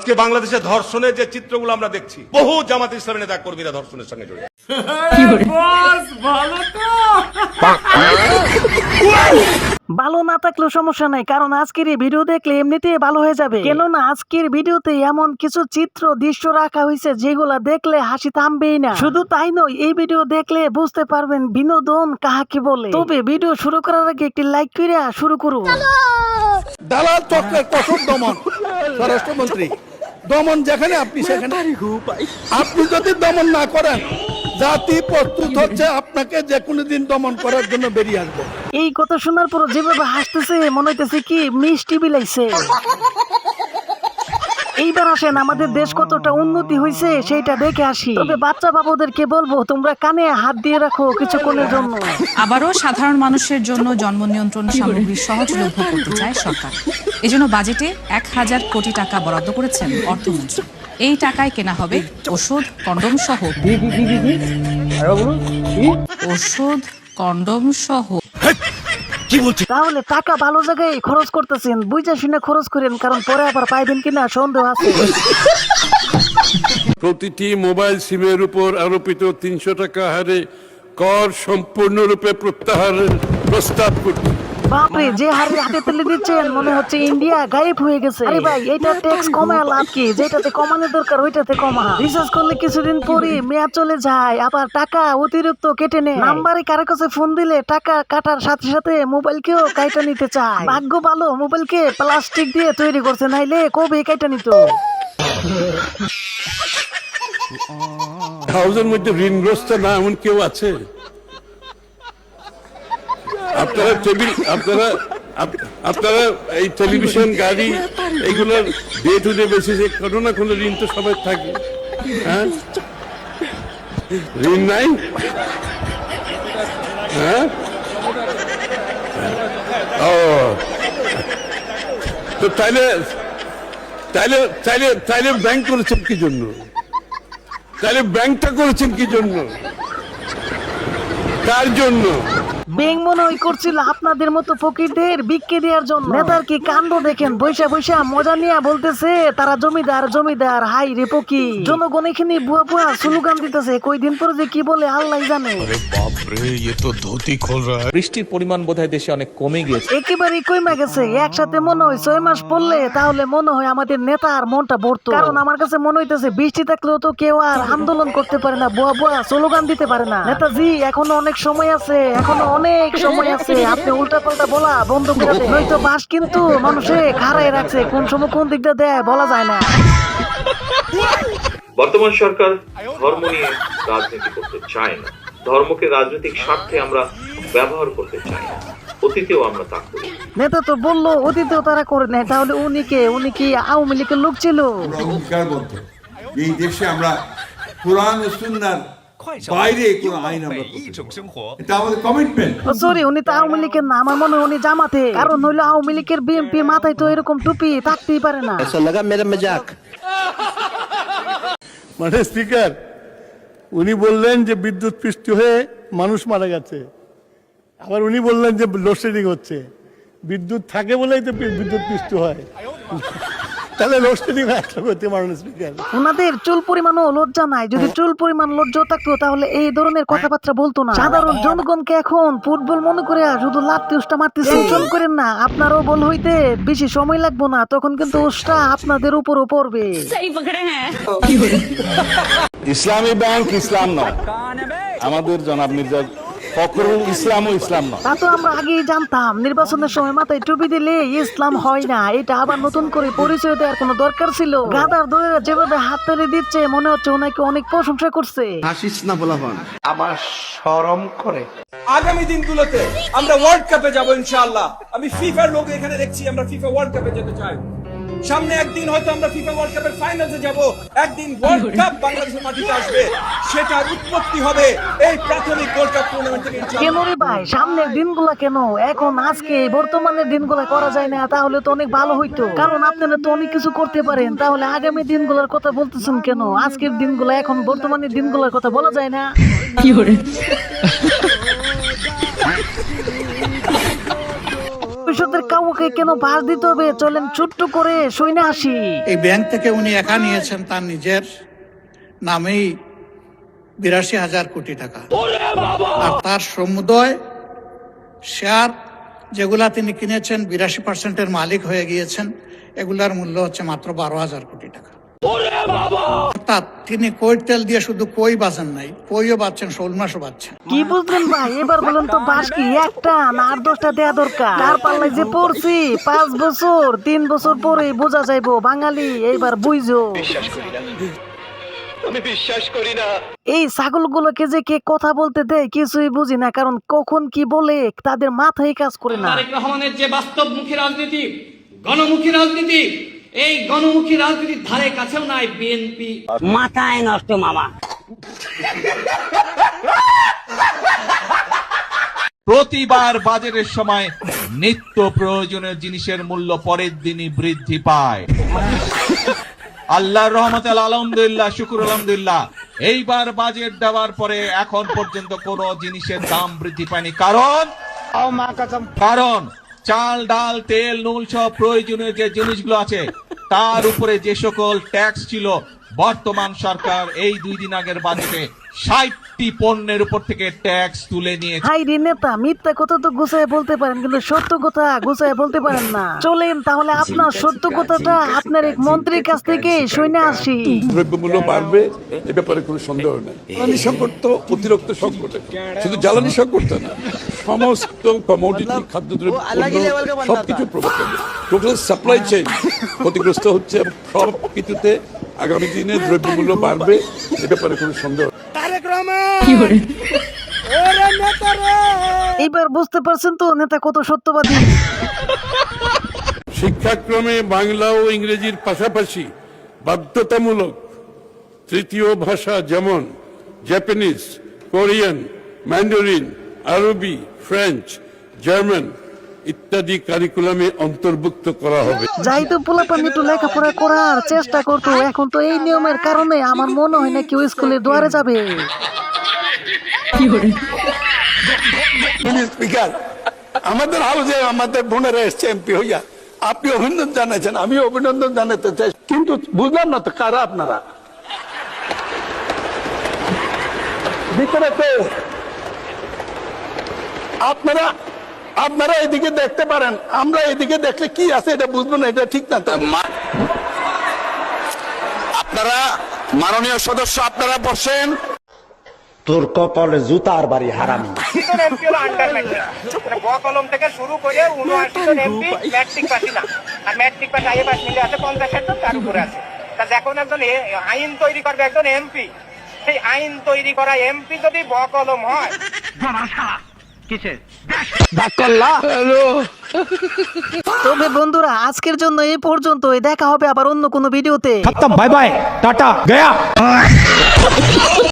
আজকে বাংলাদেশে ধর্ষণের যে চিত্রগুলো আমরা দেখছি, বহু জামাত ইসলামী নেতা কর্মীরা ধর্ষণের সঙ্গে জড়িত। ভালো না থাকলেও সমস্যা নাই, কারণ আজকের এই ভিডিও দেখলে এমনিতেই ভালো হয়ে যাবে। কেননা আজকের ভিডিওতে এমন কিছু দৃশ্য রাখা হয়েছে যেগুলা দেখলে হাসি থামবেই না। শুধু তাই নয়, এই ভিডিও দেখলে বুঝতে পারবেন বিনোদন কাহাকে বলে। তবে ভিডিও শুরু করার আগে একটি লাইক করে শুরু করুন। দালাল চক্রের কঠোর দমন, স্বরাষ্ট্রমন্ত্রী দমন যেখানে আপনি সেখানে। আপনি যদি দমন না করেন, জাতি প্রস্তুত হচ্ছে আপনাকে যে কোনো দিন দমন করার জন্য বেরিয়ে আসবে। এই কথা শোনার পর যেভাবে হাসতেছে মনে হইতেছে কি মিষ্টি বিলাইছে। এইবার আসেন আমাদের দেশ কতটা উন্নতি হয়েছে সেইটা দেখে আসি। তবে বাচ্চা বাবুদেরকে বলবো তোমরা কানে হাত দিয়ে রাখো কিছুক্ষণের জন্য। আবারও সাধারণ মানুষের জন্য জন্ম নিয়ন্ত্রণ সামগ্রী সহজলভ্য করতে চায় সরকার। এজন্য বাজেটে ১,০০০ কোটি টাকা বরাদ্দ করেছেন অর্থমন্ত্রী। এই টাকায় কেনা হবে ওষুধ, কন্ডোম সহ তাহলে টাকা ভালো জায়গায় খরচ করতেছেন, বুঝা শুনে খরচ করেন, কারণ পরে আবার পাইবেন কিনা সন্দেহ আছে। প্রতিটি মোবাইল সিমের উপর আরোপিত ৩০০ টাকা হারে কর সম্পূর্ণরূপে প্রত্যাহারের প্রস্তাব করছি। বাপরে, যে হারে হাতে তুলে দিচ্ছেন মনে হচ্ছে ইন্ডিয়া গায়েব হয়ে গেছে। আরে ভাই, এটা ট্যাক্স কমায় লাভ কি? যেটাতে কমানোর দরকার ওইটাতে কমা। রিচার্জ করলে কিছুদিন পরে মেয়াদ চলে যায়, আবার টাকা অতিরিক্ত কেটে নেয়। নাম্বারে কারো কাছে ফোন দিলে টাকা কাটার সাথে সাথে মোবাইলকেও কাইটা নিতে চায়। ভাগ্য ভালো মোবাইলকে প্লাস্টিক দিয়ে তৈরি করছে, নাইলে কবে কাইটা নিত। হাউসের মধ্যে ঋণগ্রস্ত না এমন কেউ আছে? আপনারা এই টেলিভিশন, গাড়ি, এইগুলোর ডে টু ডে বেসিসে কোনো না কোনো ঋণ তো সবাই থাকে। হ্যাঁ, ঋণ নাই? হ্যাঁ, ও তো তাইলে ব্যাংক করেছেন কি জন্য? তাহলে ব্যাংকটা করেছেন কি জন্য? তার জন্য ব্যাংক মনে হয় করছিল আপনাদের মতো ফকিরদের বিক্রি দেওয়ার জন্য। নেতার কি কাণ্ড দেখেন, বৈশা বৈশা মজা নিয়ে বলতেছে তারা জমিদার জমিদার। হাই রে পকি, জনগণ এখানে বুয়া বুয়া স্লোগান দিতেছে, কয়দিন পরে যে কি বলে আল্লাহ জানে। বৃষ্টির পরিমাণ বোধহয় দেশে অনেক কমে গিয়েছে, একেবারে কমে গেছে। একসাথে মনে হয় 6 মাস পড়লে তাহলে মনে হয় আমাদের নেতার মনটা ভরতো। কারণ আমার কাছে মনে হইতেছে বৃষ্টি থাকলেও তো কেউ আর আন্দোলন করতে পারে না, বুয়া বুয়া স্লোগান দিতে পারে না। নেতাজি এখনো অনেক সময় আছে, এখনো অনেক সময় আছে। আপনি উল্টা পাল্টা বলা বন্ধ করে দেন, নয়তো বাস কিন্তু মানুষে খাড়াই রাখছে, কোন সময় কোন দিকটা দেয় বলা যায় না। বর্তমান সরকার ধর্ম নিয়ে রাজনীতি করতে চায় না, ধর্মকে রাজনৈতিক স্বার্থে আমরা ব্যবহার করতে চাই না। অতীতেও আমরা তা করি। নেতা তো বললো অতীতেও তারা করে নেয়, তাহলে উনি কি আওয়ামী লীগের লোক ছিল? অঙ্গীকারবদ্ধ এই দেশে আমরা কোরআন ও সুন্নাহর বাইরে কোনো আইন আমরা এটা আমাদের কমিটমেন্ট। সরি, উনি তো আওয়ামী লীগের না, আমার মনে হয় উনি জামাতে। কারণ হইলো আওয়ামী লীগের বিএনপি মাথায় তো এরকম টুপি থাকতেই পারে না। মানে স্পিকার, উনি বললেন যে বিদ্যুৎ পৃষ্ঠ হয়ে মানুষ মারা গেছে, আবার উনি বললেন যে লোডশেডিং হচ্ছে। বিদ্যুৎ থাকে বলেই তো বিদ্যুৎ পৃষ্ঠ হয়, তাহলে লোডশেডিং একটা করতে পারেন স্পিকার। ওনাদের চুল পরিমাণও লজ্জা নাই। যদি চুল পরিমাণ লজ্জা থাকতো তাহলে এই ধরনের কথাবার্তা বলতো না। সাধারণ জনগণকে এখন ফুটবল মনে করে শুধু লাত্তি উষ্টা মারতেছে। টেনশন করেন না, আপনারও বল হইতে বেশি সময় লাগবো না, তখন কিন্তু উষ্টা আপনাদের উপরও পড়বে। ইসলামী ব্যাংক ইসলাম নয়, আমাদের জনাব মির্জা ফখরুল ইসলামও ইসলাম নয়। তা তো আমরা আগেই জানতাম। নির্বাচনের সময় মাথায় টুপি দিলে ইসলাম হয় না, এটা আবার নতুন করে পরিচয় দেওয়ার কোনো দরকার ছিল? গাদার দলেরা যেভাবে হাত তালি দিচ্ছে মনে হচ্ছে ওনাকে অনেক প্রশংসা করছে। হাসিস না বলাফান, আমার শরম করে। আগামী দিনগুলোতে আমরা ওয়ার্ল্ড কাপে যাব ইনশাআল্লাহ। আমি ফিফার লোক এখানে দেখছি, আমরা ফিফা ওয়ার্ল্ড কাপে যেতে চাই। সামনে একদিন হয়তো আমরা ফিফা ওয়ার্ল্ড কাপের ফাইনালে যাব, একদিন ওয়ার্ল্ড কাপ বাংলাদেশের মাটিতে আসবে, সেটার উৎপত্তি হবে এই প্রাথমিক ওয়ার্ল্ড কাপ টুর্নামেন্ট থেকে ইনশাআল্লাহ। কেন রে ভাই, সামনের দিনগুলা কেন? এখন আজকে বর্তমানের দিনগুলা করা যায় না? তাহলে তো অনেক ভালো হইতো, কারণ আপনারা তো অনেক কিছু করতে পারেন। তাহলে আগামী দিনগুলোর কথা বলতেছেন কেন? আজকের দিনগুলা এখন বর্তমানের দিনগুলোর কথা বলা যায় না? কি করে ভবিষ্যতের কাউকে কেন বাস দিতে হবে? চলেন ছোট্ট করে শুনে আসি। এই ব্যাংক থেকে উনি একা নিয়েছেন তার নিজের নামেই 82,000 কোটি টাকা, আর তার সমুদয় শেয়ার যেগুলা তিনি কিনেছেন 82% মালিক হয়ে গিয়েছেন, এগুলার মূল্য হচ্ছে মাত্র 12,000 কোটি টাকা। অর্থাৎ তিনি কই তেল দিয়ে শুধু কই বাঁচেন নাই, কইও বাঁচছেন, শোল মাসও বাঁচছেন। কি বুঝলেন ভাই? এবার বলেন তো বাস কি একটা না আর 10টা দেয়া দরকার? কার পাল্লায় যে পড়ছি 5 বছর 3 বছর পরে বোঝা যাইবো বাঙালি, এইবার বুঝো। আমি বিশ্বাস করি না। এই ছাগলগুলোকে যে কে কথা বলতে দেয় কিছুই বুঝি না, কারণ কখন কি বলে তাদের মাথায় কাজ করে না। তারেক রহমানের যে বাস্তবমুখী রাজনীতি, গণমুখী রাজনীতি, এই গণমুখী রাজনীতির ধারে কাছেও নাই বিএনপি। মাথায় নষ্ট মামা। প্রতিবার বাজেটের সময় নিত্য প্রয়োজনীয় জিনিসের মূল্য পরের দিনই বৃদ্ধি পায়। আল্লাহর রহমতে আলহামদুলিল্লাহ, শুকুর আলহামদুলিল্লাহ, এইবার বাজেট দেওয়ার পরে এখন পর্যন্ত কোন জিনিসের দাম বৃদ্ধি পায়নি। কারণ চাল, ডাল, তেল, নুন সব প্রয়োজনীয় যে জিনিসগুলো আছে তার উপরে যে সকল ট্যাক্স ছিল, বর্তমান সরকার এই 2 দিন আগের বাজেটে 60টি পণ্যের উপর থেকে ট্যাক্স তুলে নিয়েছে। হাই রে নেতা, মিথ্যা কথা তো গুছায় বলতে পারেন কিন্তু সত্য কথা গুছায় বলতে পারেন না। চলেন তাহলে আপনার সত্য কথাটা আপনার এক মন্ত্রীর কাছ থেকে শুনে আসি। দ্রব্যমূল্য বাড়বে এ ব্যাপারে কোনো সন্দেহ নেই। জ্বালানি সংকট তো অতিরিক্ত সংকট, শুধু জ্বালানি সংকট না, সমস্ত কমোডিটি, খাদ্যদ্রব্য, সবকিছু প্রভাব পড়বে। টোটাল সাপ্লাই চেইন ক্ষতিগ্রস্ত হচ্ছে এবং সব কিছুতে আগামী দিনে দ্রব্যমূল্য বাড়বে এ ব্যাপারে কোনো সন্দেহ। এইবার বুঝতে পারছেন তো নেতা কত সত্যবাদী। শিক্ষাক্রমে বাংলা ও ইংরেজির পাশাপাশি বাধ্যতামূলক 3য় ভাষা যেমন জাপানিজ, কোরিয়ান, ম্যান্ডারিন, আরবি, ফ্রেঞ্চ, জার্মান ইত্যাদি কারিকুলামে অন্তর্ভুক্ত করা হবে। যাই তো পোলাপান একটু লেখাপড়া করার চেষ্টা করতো, এখন তো এই নিয়মের কারণে আমার মনে হয় না কেউ স্কুলের দুয়ারে যাবে। স্পিকার, আমাদের হাউসে আমাদের বোনেরা এসছে এমপি হইয়া, আপনি অভিনন্দন জানাচ্ছেন, আমি অভিনন্দন জানাতে চাই, কিন্তু বুঝলাম না তো কারা আপনারা ভিতরে তো আপনারা এদিকে দেখতে পারেন, আমরা এদিকে দেখলে কি আছে এটা বুঝবো না, এটা ঠিক না। আপনারা মাননীয় সদস্য আপনারা বসেন। তোর কপালে জুতার বাড়ি হারামি। কলম থেকে শুরু করে 79 জন এমপি ম্যাট্রিক পাস না, আর ম্যাট্রিক পাস আইএ পাস মিলে আছে 50 জন, তার উপরে আছে। তা যখন একজন আইন তৈরি করবে একজন এমপি, সেই আইন তৈরি করা এমপি যদি বকলম হয়, তবে বন্ধুরা আজকের জন্য এই পর্যন্তই, দেখা হবে আবার অন্য কোনো ভিডিওতে। Bye bye, tata, Gaya.